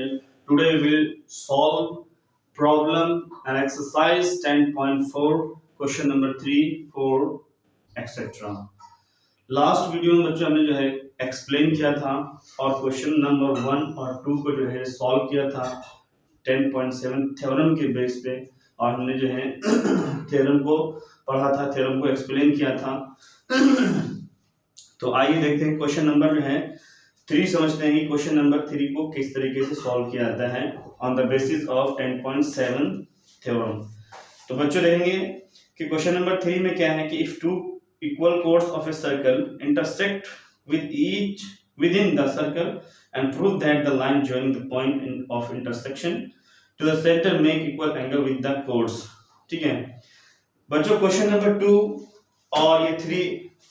Today we will solve problem and exercise 10.4 question number 3, 4 etc. Last video में बच्चों हमने जो है एक्सप्लेन किया था और क्वेश्चन नंबर 1 और 2 को जो है सॉल्व किया था 10.7 थ्योरम के बेस पे और हमने जो है थ्योरम को पढ़ा था, थ्योरम को एक्सप्लेन किया था। तो आइए देखते हैं क्वेश्चन नंबर जो है 3 समझते हैं कि क्वेश्चन नंबर 3 को किस तरीके से सॉल्व किया जाता है on the basis of 10.7 theorem. तो बच्चों देखेंगे कि क्वेश्चन नंबर 3 में क्या है कि if two equal course of a circle intersect with each within the circle and prove that the line joining the point of intersection to the center make equal angle with the chords। ठीक है बच्चों, question number 2 और ये 3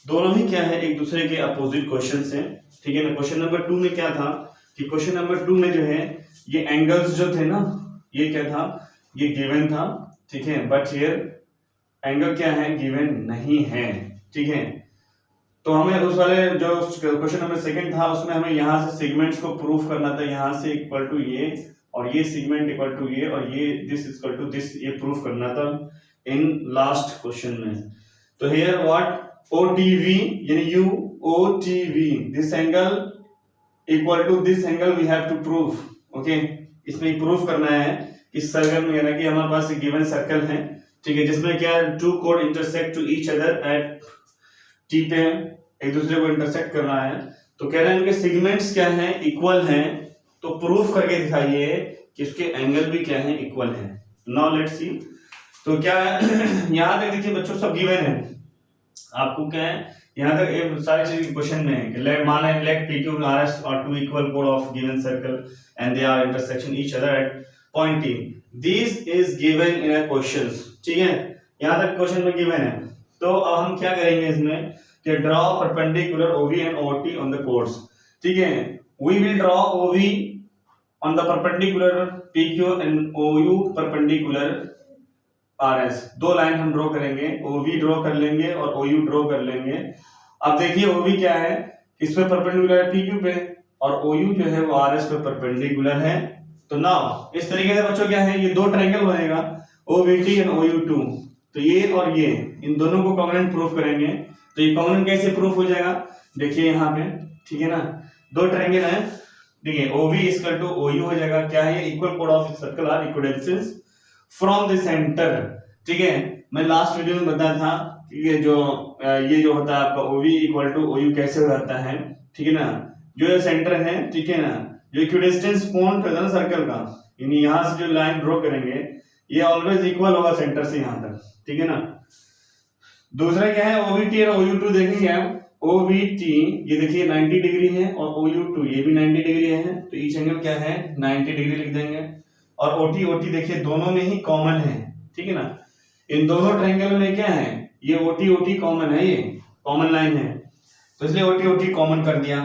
दोनों ही क्या है, एक दूसरे के अपोजिट क्वेश्चंस हैं। ठीक है ना। क्वेश्चन नंबर 2 में क्या था कि क्वेश्चन नंबर 2 में जो है ये एंगल्स जो थे ना, ये क्या था, ये गिवन था। ठीक है, बट हियर एंगल क्या है, गिवन नहीं है। ठीक है, तो हमें उस वाले जो क्वेश्चन नंबर 2 था उसमें हमें यहाँ से सेगमेंट्स को प्रूफ करना था, यहाँ से इक्वल टू ये और ये सेगमेंट इक्वल टू ये और ये दिस इक्वल टू दिस, ये प्रूफ करना था इन लास्ट क्वेश्चन में। तो हियर व्हाट OTV यानी UOTV this angle equal to this angle we have to prove. Okay, इसमें प्रूफ करना है इस सर्कल में, यानी कि हमारे पास एक गिवन सर्कल है। ठीक है, जिसमें क्या है, टू कोड intersect to each other at T पे एक दूसरे को इंटरसेक्ट कर रहा है। तो कह रहे हैं इनके सेगमेंट्स क्या हैं, इक्वल हैं। तो प्रूफ करके दिखाइए कि इसके एंगल भी क्या है, इक्वल है। Now let's see. तो क्या है यहाँ तक देखिए बच्चों सब गिवन है आपको। क्या है यहाँ तक एक सारी चीज क्वेश्चन में है कि लेट मान है late PQ and RS are two equal chord of given circle and they are intersection each other at point T. This is given in a questions। ठीक है, यहाँ तक क्वेश्चन में गिवन है। तो अब हम क्या करेंगे इसमें कि draw perpendicular OV and OT on the chords। ठीक है, we will draw OV on the perpendicular PQ and OU perpendicular RS। दो लाइन हम ड्रॉ करेंगे, OV ड्रॉ कर लेंगे और OU ड्रॉ कर लेंगे। अब देखिए OV क्या है, किस पे परपेंडिकुलर है, PQ पे, और OU जो है वो RS पे परपेंडिकुलर है। तो नाउ इस तरीके से बच्चों क्या है, ये दो ट्रायंगल बनेगा OVT and OU2। तो ये और ये इन दोनों को कॉन्ग्रुएंट प्रूफ करेंगे। तो ये कॉन्ग्रुएंट कैसे प्रूफ हो जाएगा, देखिए यहाँ पे। ठीक है ना, दो ट्रायंगल है। देखिए OV इक्वल टू OU हो जाएगा। क्या है, इक्वल कोड of circle are equidistant from the centre. ठीक है, मैं लास्ट वीडियो में बताया था कि ये जो होता है आपका OV इक्वल टू OU कैसे हो जाता है। ठीक है ना, जो ये सेंटर है, ठीक है ना, जो इक्विडिस्टेंस पॉइंट है ना सर्कल का, यानी यहाँ से जो लाइन ड्रॉ करेंगे ये ऑलवेज इक्वल होगा सेंटर से यहाँ तक। ठीक है ना। दूसरा क्या है, OVT और OU2 देखेंगे आप। OVT ये देखिए 90 डिग्री है और OU2 ये भी 90 डिग्री है। तो ईच एंगल क्या है, 90 डिग्री लिख देंगे। और OT देखिए दोनों में ही कॉमन है। ठीक है ना, इन दोनों ट्रायंगल में क्या है, ये OT कॉमन है, ये कॉमन लाइन है, तो इसलिए OT कॉमन कर दिया।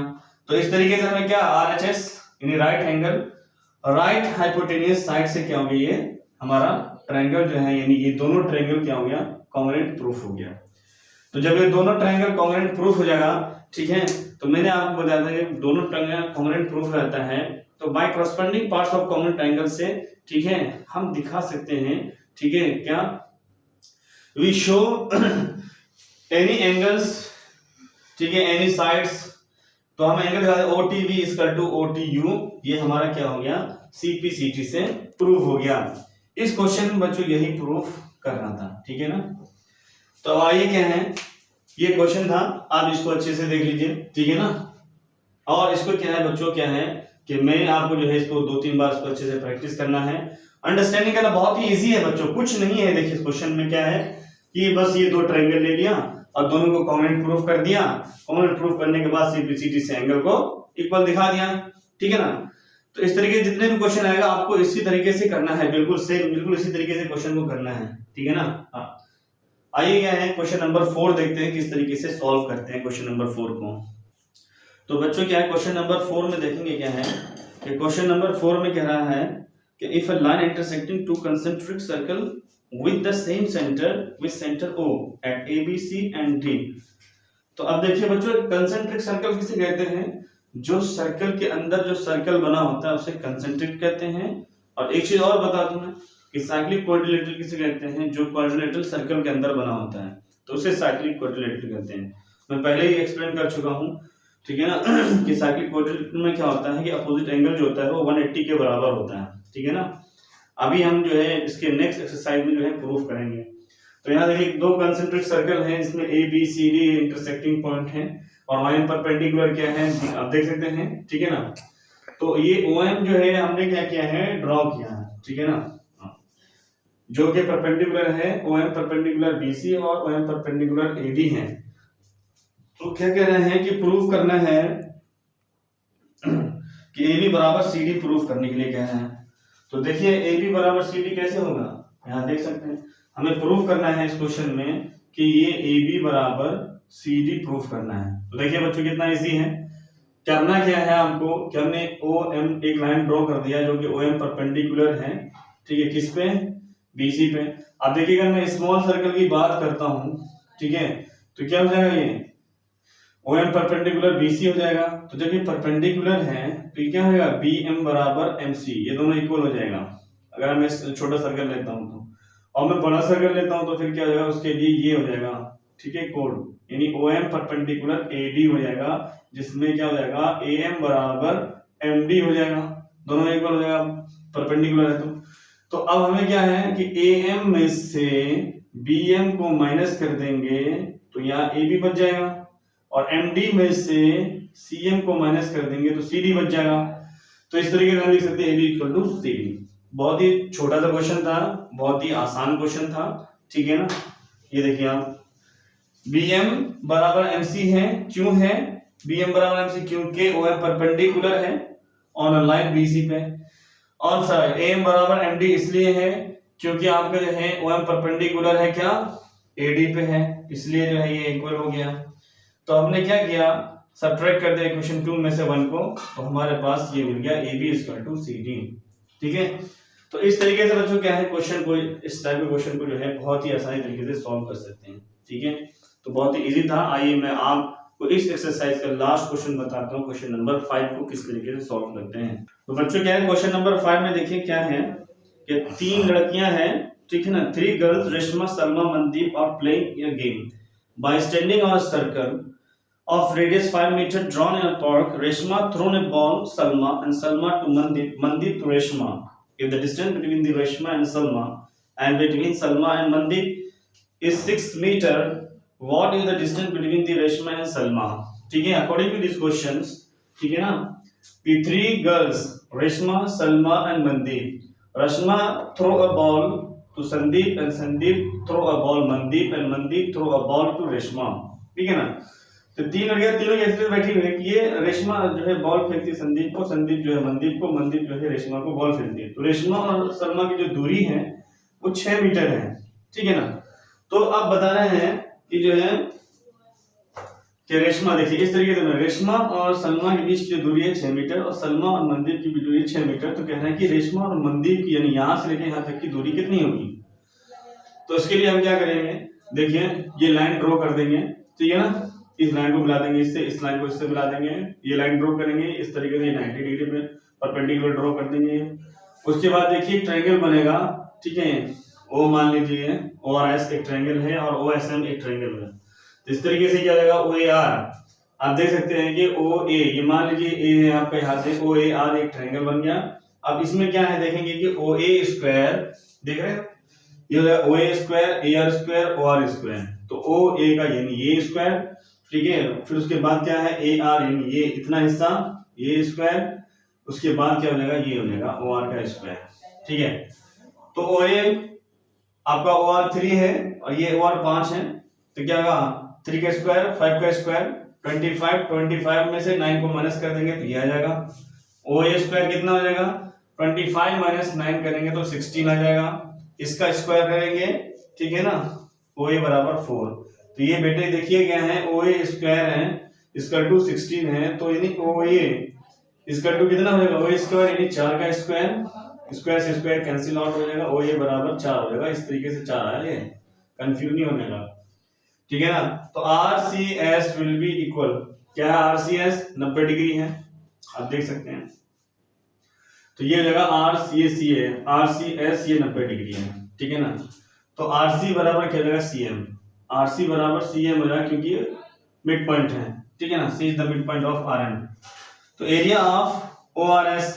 तो इस तरीके से हमें क्या RHS यानी right angle right hypotenuse side से क्या हो गया, ये हमारा ट्रायंगल जो है, यानी ये दोनों ट्रायंगल क्या हो गया, कॉन्ग्रुएंट प्रूफ हो गया। तो जब ये दोनों ट्रायंगल कॉन्ग्रुएंट प्रूफ हो जाएगा, ठीक है, तो मैंने आपको बताया था कि दोनों ट्रायंगल कॉन्ग्रुएंट प्रूफ रहता है तो by corresponding parts of common triangle से, ठीक है, हम दिखा सकते हैं। ठीक है, क्या वी शो एनी एंगल्स, ठीक है, एनी साइड्स। तो हम एंगल दिखा दें OTV इक्वल टू OTU, ये हमारा क्या हो गया, CPCT से प्रूफ हो गया। इस क्वेश्चन में बच्चों यही प्रूफ करना था। ठीक है ना। तो अब आइए क्या है, ये क्वेश्चन था, आप इसको अच्छे से देख लीजिए। ठीक है ना, और इसको क्या है बच्चों, क्या है कि मैं आपको जो है इसको 2-3 बार इसको अच्छे से प्रैक्टिस करना है। अंडरस्टैंडिंग करना बहुत ही इजी है बच्चों, कुछ नहीं है। देखिए इस क्वेश्चन में क्या है कि बस ये दो ट्रायंगल ले लिया और दोनों को कॉन्ग्रुएंट प्रूफ कर दिया। कॉन्ग्रुएंट प्रूफ करने के बाद CPCT से एंगल को इक्वल दिखा दिया। ठीक है ना। तो इस तरीके जितने भी क्वेश्चन आएगा आपको इसी तरीके से करना है, बिल्कुल सेम, बिल्कुल इसी तरीके से क्वेश्चन को करना है। ठीक है ना। आइए क्या है, क्वेश्चन नंबर 4 देखते हैं किस तरीके से सॉल्व करते हैं क्वेश्चन नंबर 4 को। तो बच्चों क्या है, क्वेश्चन नंबर 4 में देखेंगे क्या है कि क्वेश्चन नंबर 4 में कह रहा है कि if a line intersecting two concentric circle with the same center with center O at ABC and D। तो अब देखिए बच्चों, कंसेंट्रिक सर्कल किसे कहते हैं, जो सर्कल के अंदर जो सर्कल बना होता है उसे कंसेंट्रिक कहते हैं। और एक चीज और बता दूं मैं कि साइक्लिक क्वाड्रिलेटरल किसे कहते हैं, जो क्वाड्रिलेटरल सर्कल के अंदर बना होता है तो उसे साइक्लिक क्वाड्रिलेटरल कहते हैं। मैं पहले ही एक्सप्लेन कर चुका हूँ, ठीक है ना, कि साइक्लिक क्वाड्रिलेटरल में क्या होता है कि अपोजिट एंगल जो होता है वो 180 के बराबर होता है, ठीक है ना। अभी हम जो है इसके नेक्स्ट एक्सरसाइज में जो है प्रूफ करेंगे। तो यहाँ देखिए दो कंसेंट्रिक सर्कल हैं, इसमें A B C D intersecting point है और OM परपेंडिकुलर क्या है आप देख सकते हैं, ठीक है ना। तो ये OM जो है हमने क्या किया है, ड्रॉ किया है, ठीक है ना, जो कि परपेंडिकुलर है OM परपेंडिकुलर BC और OM परपेंडिकुलर AD है। तो क्या कह रहे हैं कि प्रूव करना है कि AB बराबर CD प्रूफ करने के लिए कह रहे हैं। तो देखिए AB बराबर CD कैसे होगा, यहाँ देख सकते हैं हमें प्रूफ करना है इस क्वेश्चन में कि ये AB बराबर CD प्रूफ करना है। तो देखिए बच्चों कितना इजी है, करना क्या है आपको कि हमने OM एक लाइन ड्रॉ कर दिया जो कि OM परपेंडिकुलर है, ठीक है, किस पे, BC पे। अब देखिएगा मैं स्मॉल सर्कल की बात करता हूं, ठीक है, तो क्या हो जाएगा ये OM परपेंडिकुलर BC हो जाएगा। तो जब ये परपेंडिकुलर है तो ये क्या होगा BM बराबर MC, ये दोनों इक्वल हो जाएगा। अगर मैं छोटा सर्कल लेता हूं तो, और मैं बड़ा सर्कल लेता हूं तो फिर क्या हो जाएगा, उसके लिए ये हो जाएगा, ठीक है, कोड, यानी OM परपेंडिकुलर AD हो जाएगा, जिसमें क्या हो जाएगा AM बराबर MD हो जाएगा, दोनों इक्वल हो जाएगा, परपेंडिकुलर है तो अब हमें क्या है कि AM में से BM को माइनस कर देंगे तो यहाँ AB बच जाएगा, और MD में से CM को माइनस कर देंगे तो CD बच जाएगा। तो इस तरीके से हम लिख सकते हैं AB इक्वल टू CD। बहुत ही छोटा सा क्वेश्चन था, बहुत ही आसान क्वेश्चन था, ठीक है ना। ये देखिए आप BM बराबर MC है, क्यों है BM बराबर MC, क्योंकि OM परपेंडिकुलर है ऑन लाइन BC पे, और सर AM बराबर MD इसलिए है क्योंकि आपका जो है OM परपेंडिकुलर है क्या AD पे है, इसलिए जो है ये इक्वल हो गया। तो हमने क्या किया, सब्ट्रैक्ट कर दिया इक्वेशन 2 में से 1 को, तो हमारे पास ये मिल गया AB इक्वल टू CD, ठीक है। तो इस तरीके से बच्चों क्या है क्वेश्चन को, इस टाइप के क्वेश्चन को जो है बहुत ही आसानी तरीके से सॉल्व कर सकते हैं, ठीक है। तो बहुत ही इजी था। आइए मैं आपको इस एक्सरसाइज का लास्ट क्वेश्चन बताता हूँ, क्वेश्चन नंबर 5 को किस तरीके से सॉल्व करते हैं। तो बच्चों क्या है क्वेश्चन नंबर 5 में देखिए क्या है कि 3 लड़कियां हैं, ठीक है ना, 3 girls Reshma Salma Mandeep are playing a game by standing on a circle of radius 5 meter drawn in a park. Reshma thrown a ball Salma and Salma to Mandip, Mandip to Reshma. If the distance between the Reshma and Salma and between Salma and Mandip is 6 meter, what is the distance between the Reshma and Salma? ठीक है, according to these questions, ठीक है ना, the 3 girls Reshma, Salma and Mandip. Reshma throw a ball to Sandeep and Sandeep throw a ball Mandip and Mandip throw a ball to Reshma. ठीक है ना। तो 3 लड़कियां तीनों ऐसे बैठी हुई है कि ये रेशमा जो है बॉल फेंकती है संदीप को, संदीप जो है मनदीप को, मनदीप जो है रेशमा को बॉल फेंकती है। तो रेशमा और सलमा की जो दूरी है वो 6 मीटर है, ठीक है ना। तो अब बता रहे हैं कि जो है कि रेशमा, देखिए इस तरीके से रेशमा और सलमा के बीच की जो दूरी है 6 मीटर और सलमा और मनदीप की भी दूरी 6 मीटर। तो कह रहे हैं कि रेशमा और मनदीप की यानी यहाँ से लेकर यहाँ तक की दूरी कितनी होगी। तो इसके लिए हम क्या करेंगे, देखिए ये लाइन ड्रॉ कर देंगे, ठीक है ना, इस लाइन को मिला देंगे इससे, इस लाइन को इससे मिला देंगे, ये लाइन ड्रॉ करेंगे इस तरीके से 90 डिग्री पे परपेंडिकुलर ड्रॉ कर देंगे। उसके बाद देखिए ट्रायंगल बनेगा, ठीक है, ओ मान लीजिए ORS एक ट्रायंगल है और OSM एक ट्रायंगल है। तो इस तरीके से क्या जाएगा OAR, आप देख सकते हैं कि OA, ये मान लीजिए A है आपका, यहाँ से OAR एक ट्रायंगल बन गया। अब इसमें क्या है देखेंगे कि OA स्क्वायर, देख रहे हैं ये हो जाएगा OA square AR square OR square, तो OA का यानी ये स्क्वायर, ठीक है। फिर उसके बाद क्या है AR यानी ये इतना हिस्सा ये स्क्वायर, उसके बाद क्या हो जाएगा ये हो जाएगा OR का स्क्वायर, ठीक है। तो OA आपका OR 3 है और ये OR 5 है, तो क्या होगा 3 का स्क्वायर 5 का स्क्वायर 25 में से 9 को माइनस कर देंगे तो ये आ जाएगा। OA स्क्वायर कितना हो जाएगा 25 माइनस 9 करेंगे तो 16 आ जाएगा, इसका स्क्वायर करेंगे, ठीक है ना, OA बराबर 4। तो ये बेटे देखिए क्या है OA स्क्वायर है इसका 2 16 है, तो यानी OA इसका 2 कितना हो जाएगा OA स्क्वायर यानी 4 का स्क्वायर, स्क्वायर से स्क्वायर कैंसिल आउट हो जाएगा, OA बराबर 4 हो जाएगा। इस तरीके से 4 आया, ये कंफ्यूज नहीं होने का, ठीक है ना। तो RCS विल बी इक्वल, क्या है RCS 90 डिग्री है, आप देख सकते हैं। तो ये हो जाएगा आर सी ए सी ए, आर सी एस ये 90 डिग्री है, ठीक है ना। तो आर सी बराबर क्या हो जाएगा सी एम, आर सी बराबर सी एम हो जाएगा क्योंकि मिड पॉइंट है, ठीक है ना। C is the mid point of R M. तो area of O R S,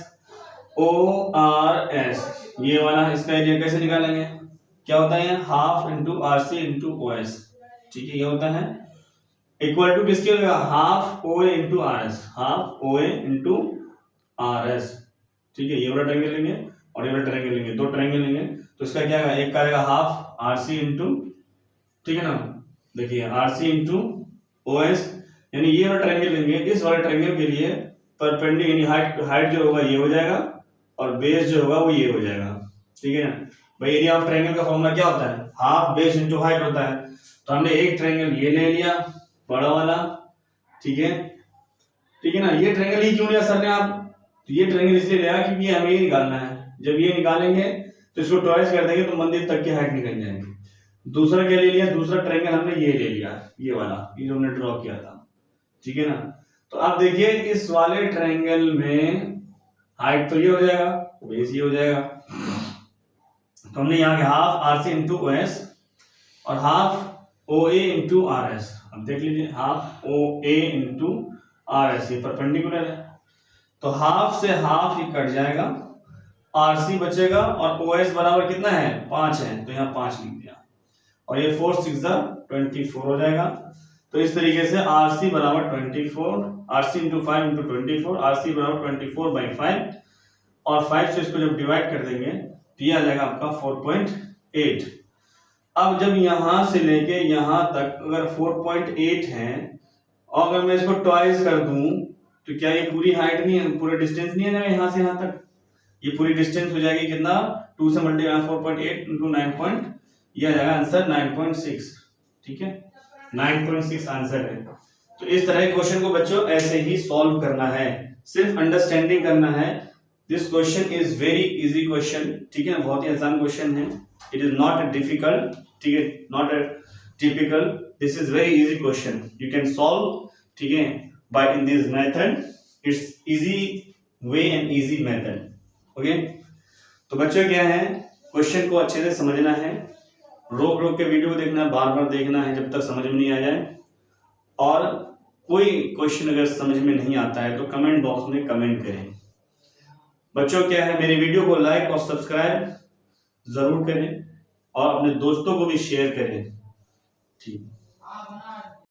O R S ये वाला इसका एरिया कैसे निकालेंगे, क्या होता है half into R C into O S, ठीक है। ये होता है इक्वल टू किसके होगा, half O A into R S, half O A into R S, ठीक है। ये वाला ट्रायंगल लेंगे और ये वाला ट्रायंगल लेंगे, दो ट्रायंगल लेंगे। तो इसका क्या आएगा, एक का आएगा हाफ आर सी इंटू, ठीक है ना, देखिए R C into O S, यानी ये वाला ट्रायंगल लेंगे। इस वाले ट्रायंगल के लिए परपेंडिकुलर यानी हाइट जो होगा ये हो जाएगा और बेस जो होगा वो ये हो जाएगा, ठीक है ना। भाई एरिया ऑफ ट्रायंगल का फॉर्मूला क्या होता है, हाफ बेस इंटू हाइट होता है। तो हमने एक ट्रायंगल ये ले लिया बड़ा वाला, ठीक है, ठीक है ना। ये ट्रायंगल ही क्यों लिया सर ने आप, तो ये ट्रायंगल इसलिए लिया क्योंकि हमें ये निकालना है। जब ये निकालेंगे तो इसको ट्वाइस कर देंगे तो मंदिर तक की हाइट निकल जाएगी। दूसरा क्या ले लिया, दूसरा ट्रायंगल हमने ये ले लिया, ये वाला, ये जो हमने ड्रॉ किया था, ठीक है ना। तो आप देखिए इस वाले ट्रायंगल में हाइट तो ये हो जाएगा, बेस ये हो जाएगा। तो हमने यहाँ के half R C into O S और half O A into R S, अब देख लीजिए half O A into R S, ये परपेंडिकुलर है। तो हाफ से हाफ ही कट जाएगा, आर सी बचेगा और ओ एस बराबर कितना है 5 है, तो यहाँ 5 लिख दिया और ये 4 6 24 हो जाएगा। तो इस तरीके से आर सी बराबर 24, R C into 5 into 24, R C बराबर 24/5 और 5 से इसको जब डिवाइड कर देंगे तो ये आ जाएगा आपका 4.8। अब जब यहां से लेके यहां तक अगर 4.8 है और अगर मैं इसको ट्वाइस कर दूं तो क्या ये पूरी हाइट नहीं है, पूरा डिस्टेंस नहीं है ना यहां से यहां तक, ये पूरी डिस्टेंस हो जाएगी कितना 2 से मल्टीप्लाई 4.8 इंटू 9 ये आ जाएगा आंसर 9.6, ठीक है, 9.6 आंसर है। तो इस तरह के क्वेश्चन को बच्चों ऐसे ही सॉल्व करना है, सिर्फ अंडरस्टैंडिंग करना है। This question is very easy question, ठीक है, बहुत ही आसान क्वेश्चन है। इट इज नॉट डिफिकल्ट, ठीक है, not typical, this is very easy question, you can solve, ठीक है, by in this method, it's easy way and easy method, okay। तो बच्चों क्या है, क्वेश्चन को अच्छे से समझना है, रोक रोक के वीडियो देखना, बार बार देखना है जब तक समझ में नहीं आ जाए। और कोई क्वेश्चन अगर समझ में नहीं आता है तो कमेंट बॉक्स में कमेंट करें। बच्चों क्या है, मेरे वीडियो को लाइक और सब्सक्राइब जरूर करें और अपने दोस्तों को भी शेयर करें, ठीक।